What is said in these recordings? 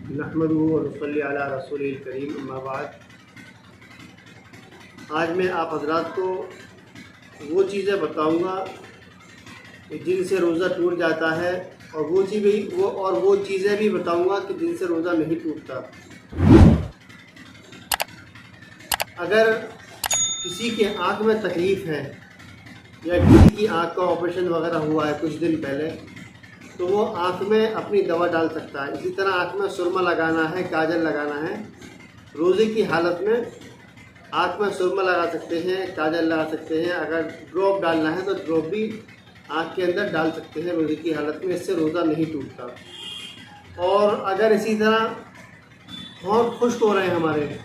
नहमदुहु व नसल्ली अला रसूलिल करीम, अम्मा बाद। आज मैं आप हज़रात को वो चीज़ें बताऊंगा जिनसे रोज़ा टूट जाता है, और वो चीज़ें भी बताऊंगा कि जिनसे रोज़ा नहीं टूटता। अगर किसी के आँख में तकलीफ़ है या किसी की आँख का ऑपरेशन वगैरह हुआ है कुछ दिन पहले, तो वो आँख में अपनी दवा डाल सकता है। इसी तरह आँख में सुरमा लगाना है, काजल लगाना है। रोज़े की हालत में आँख में सुरमा लगा सकते हैं, काजल लगा सकते हैं। अगर ड्रॉप डालना है तो ड्रॉप भी आँख के अंदर डाल सकते हैं रोज़े की हालत में। इससे रोज़ा नहीं टूटता। और अगर इसी तरह होंठ खुश्क हो रहे हैं, हमारे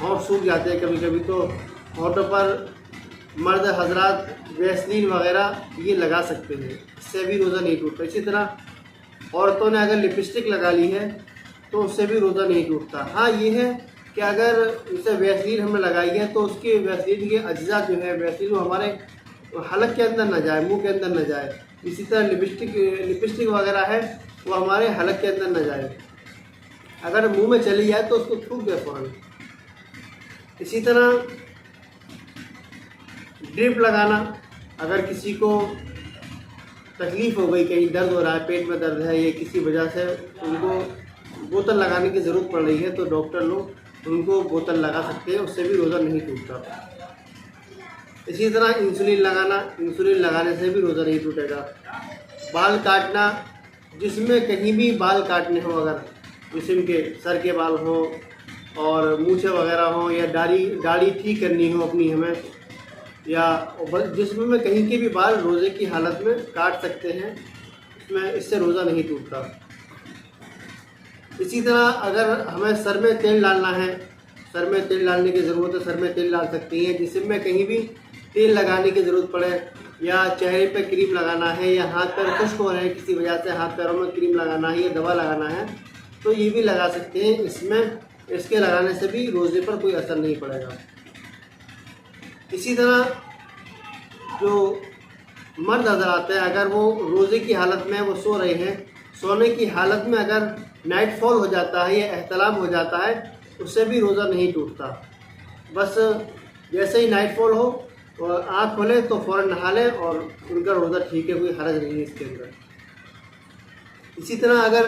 होंठ सूख जाते हैं कभी कभी, तो होंठों पर मर्द हजरात वैसलीन वगैरह ये लगा सकते हैं, इससे भी रोज़ा नहीं टूटता। इसी तरह औरतों ने अगर लिपस्टिक लगा ली है तो उससे भी रोज़ा नहीं टूटता। हाँ, ये है कि अगर उसे वैसलीन हमने लगाई है तो उसके वैसलीन के अज्जा जो है, वैसलीन वो हमारे हलक के अंदर न जाए, मुंह के अंदर न जाए। इसी तरह लिपस्टिक वगैरह है वो हमारे हलक के अंदर न जाए। अगर मुंह में चली जाए तो उसको थूक दे फ़ौरन। इसी तरह ड्रिप लगाना, अगर किसी को तकलीफ़ हो गई, कहीं दर्द हो रहा है, पेट में दर्द है या किसी वजह से उनको बोतल लगाने की ज़रूरत पड़ रही है, तो डॉक्टर लोग उनको बोतल लगा सकते हैं, उससे भी रोज़ा नहीं टूटता। इसी तरह इंसुलिन लगाना, इंसुलिन लगाने से भी रोज़ा नहीं टूटेगा। बाल काटना, जिसमें कहीं भी बाल काटने हो, अगर जिस्म के सर के बाल हों और मूछें वगैरह हों या दाढ़ी ठीक करनी हो अपनी हमें, या जिस्म में कहीं के भी बाल रोज़े की हालत में काट सकते हैं, इससे रोज़ा नहीं टूटता। इसी तरह अगर हमें सर में तेल डालना है, सर में तेल डालने की ज़रूरत है, सर में तेल डाल सकती हैं। जिस्म में कहीं भी तेल लगाने की ज़रूरत पड़े, या चेहरे पे क्रीम लगाना है, या हाथ पैर खुश्क हो रहे हैं किसी वजह से हाथ पैरों में क्रीम लगाना है या दवा लगाना है, तो ये भी लगा सकते हैं। इसके लगाने से भी रोज़े पर कोई असर नहीं पड़ेगा। इसी तरह जो मर्द हज़रात हैं, अगर वो रोज़े की हालत में वो सो रहे हैं, सोने की हालत में अगर नाइट फॉल हो जाता है या एहतलाम हो जाता है, उससे भी रोज़ा नहीं टूटता। बस जैसे ही नाइट फॉल हो और आँख खोले तो फ़ौरन नहा लें और उनका रोज़ा ठीक है, कोई हरज नहीं है इसके अंदर। इसी तरह अगर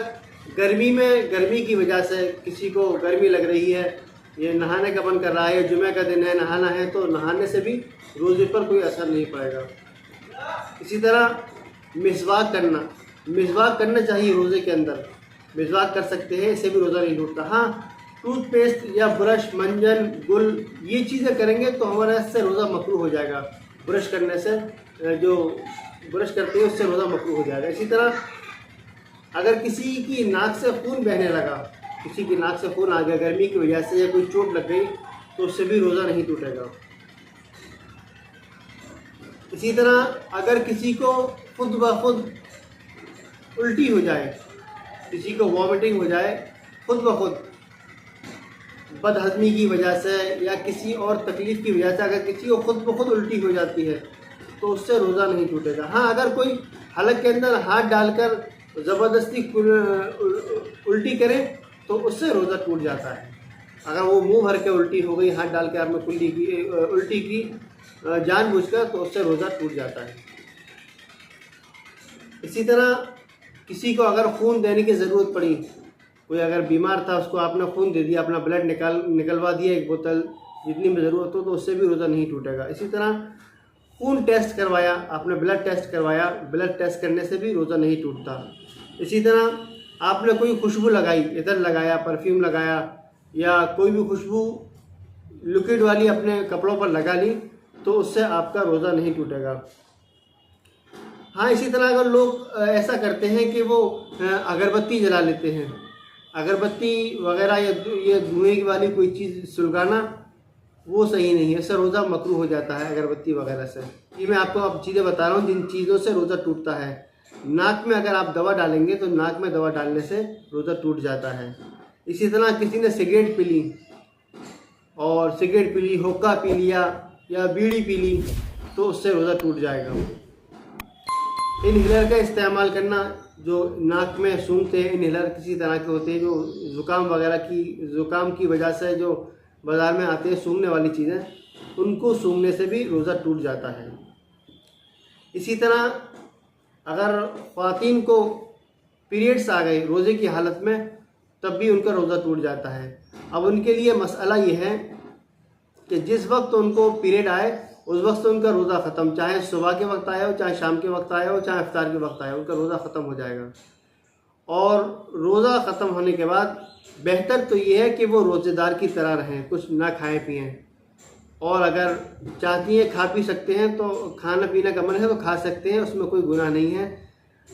गर्मी की वजह से किसी को गर्मी लग रही है, ये नहाने का मन कर रहा है, जुमे का दिन है, नहाना है, तो नहाने से भी रोज़े पर कोई असर नहीं पड़ेगा। इसी तरह मिसवाक करना चाहिए रोज़े के अंदर, मिसवाक कर सकते हैं, इससे भी रोज़ा नहीं टूटता। हाँ, टूथपेस्ट या ब्रश, मंजन, गुल, ये चीज़ें करेंगे तो हमारे इससे रोज़ा मकरूह हो जाएगा। ब्रश करने से, जो ब्रश करते हैं उससे रोज़ा मकरूह हो जाएगा। इसी तरह अगर किसी की नाक से खून बहने लगा, किसी की नाक से खून आ गया गर्मी की वजह से, या कोई चोट लग गई, तो उससे भी रोज़ा नहीं टूटेगा। इसी तरह अगर किसी को खुद ब खुद उल्टी हो जाए, किसी को वॉमिटिंग हो जाए खुद ब खुद, बदहज़मी की वजह से या किसी और तकलीफ़ की वजह से, अगर किसी को खुद ब खुद उल्टी हो जाती है तो उससे रोज़ा नहीं टूटेगा। हाँ, अगर कोई हलक के अंदर हाथ डालकर ज़बरदस्ती उल्टी करे तो उससे रोज़ा टूट जाता है। अगर वो मुंह भर के उल्टी हो गई, हाथ डाल के आपने उल्टी की जानबूझकर, तो उससे रोज़ा टूट जाता है। इसी तरह किसी को अगर खून देने की ज़रूरत पड़ी, कोई अगर बीमार था, उसको आपने खून दे दिया, अपना ब्लड निकलवा दिया एक बोतल, जितनी में ज़रूरत हो, तो उससे भी रोज़ा नहीं टूटेगा। इसी तरह खून टेस्ट करवाया, आपने ब्लड टेस्ट करवाया, ब्लड टेस्ट करने से भी रोज़ा नहीं टूटता। इसी तरह आपने कोई खुशबू लगाई, इधर लगाया, परफ्यूम लगाया, या कोई भी खुशबू लिक्विड वाली अपने कपड़ों पर लगा ली, तो उससे आपका रोज़ा नहीं टूटेगा। हाँ, इसी तरह अगर लोग ऐसा करते हैं कि वो अगरबत्ती जला लेते हैं, अगरबत्ती वगैरह या ये धुएँ वाली कोई चीज़ सुलगाना, वो सही नहीं है, इससे रोज़ा मकरूह हो जाता है अगरबत्ती वगैरह से। ये मैं आपको अब चीज़ें बता रहा हूँ जिन चीज़ों से रोज़ा टूटता है। नाक में अगर आप दवा डालेंगे तो नाक में दवा डालने से रोज़ा टूट जाता है। इसी तरह किसी ने सिगरेट पी ली, हुक्का पी लिया या बीड़ी पी ली, तो उससे रोज़ा टूट जाएगा। इनहेलर का इस्तेमाल करना, जो नाक में सूंघते हैं, इनहेलर किसी तरह के होते हैं, जो ज़ुकाम की वजह से जो बाज़ार में आते हैं सूंघने वाली चीज़ें, उनको सूंघने से भी रोज़ा टूट जाता है। इसी तरह अगर ख़वातीन को पीरियड्स आ गए रोज़े की हालत में, तब भी उनका रोज़ा टूट जाता है। अब उनके लिए मसला ये है कि जिस वक्त उनको पीरियड आए उस वक्त उनका रोज़ा ख़त्म, चाहे सुबह के वक्त आया हो, चाहे शाम के वक्त आया हो, चाहे इफ्तार के वक्त आया हो, उनका रोज़ा ख़त्म हो जाएगा। और रोज़ा ख़त्म होने के बाद बेहतर तो ये है कि वो रोज़ेदार की तरह रहें, कुछ ना खाएं पिएं, और अगर चाहती हैं खा पी सकते हैं तो खाना पीना का मन है तो खा सकते हैं, उसमें कोई गुनाह नहीं है।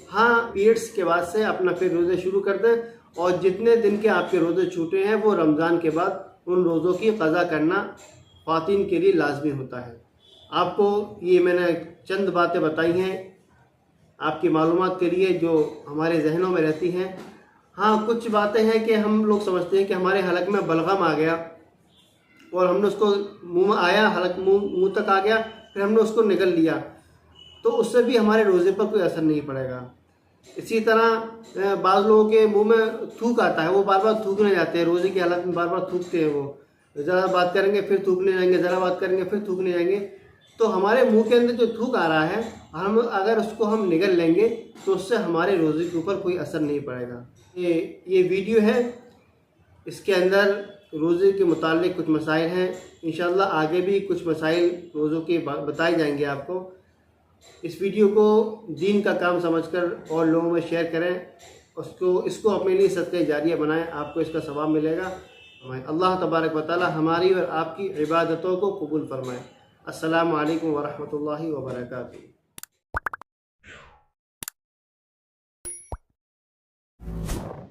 हाँ, पीरियड्स के बाद से अपना फिर रोज़े शुरू कर दें, और जितने दिन के आपके रोज़े छूटे हैं वो रमज़ान के बाद उन रोज़ों की क़ज़ा करना ख़वातीन के लिए लाजमी होता है। आपको ये मैंने चंद बातें बताई हैं आपकी मालूमात के लिए, जो हमारे जहनों में रहती हैं। हाँ, कुछ बातें हैं कि हम लोग समझते हैं कि हमारे हलक में बलगम आ गया और हमने उसको मुंह में आया, हलक मुंह तक आ गया, फिर हमने उसको निगल लिया, तो उससे भी हमारे रोज़े पर कोई असर नहीं पड़ेगा। इसी तरह बाज़ लोगों के मुंह में थूक आता है, वो बार बार थूकने जाते हैं, रोज़े की हालत में बार बार थूकते हैं, वो ज़रा बात करेंगे फिर थूकने जाएंगे, ज़रा बात करेंगे फिर थूकने जाएंगे। तो हमारे मुंह के अंदर जो थूक आ रहा है, हम अगर उसको हम निगल लेंगे तो उससे हमारे रोज़े के ऊपर कोई असर नहीं पड़ेगा। ये वीडियो है, इसके अंदर रोज़े के मुताल्लिक़ कुछ मसाइल हैं। इंशाअल्लाह आगे भी कुछ मसाइल रोज़ों के बताए जाएंगे आपको। इस वीडियो को दीन का काम समझकर और लोगों में शेयर करें, इसको अपने लिए सदक़े जारिया बनाएं, आपको इसका सवाब मिलेगा। अल्लाह तबारक व तआला हमारी और आपकी इबादतों को कबूल फरमाए। अस्सलामु अलैकुम व रहमतुल्लाहि व बरकातुहू।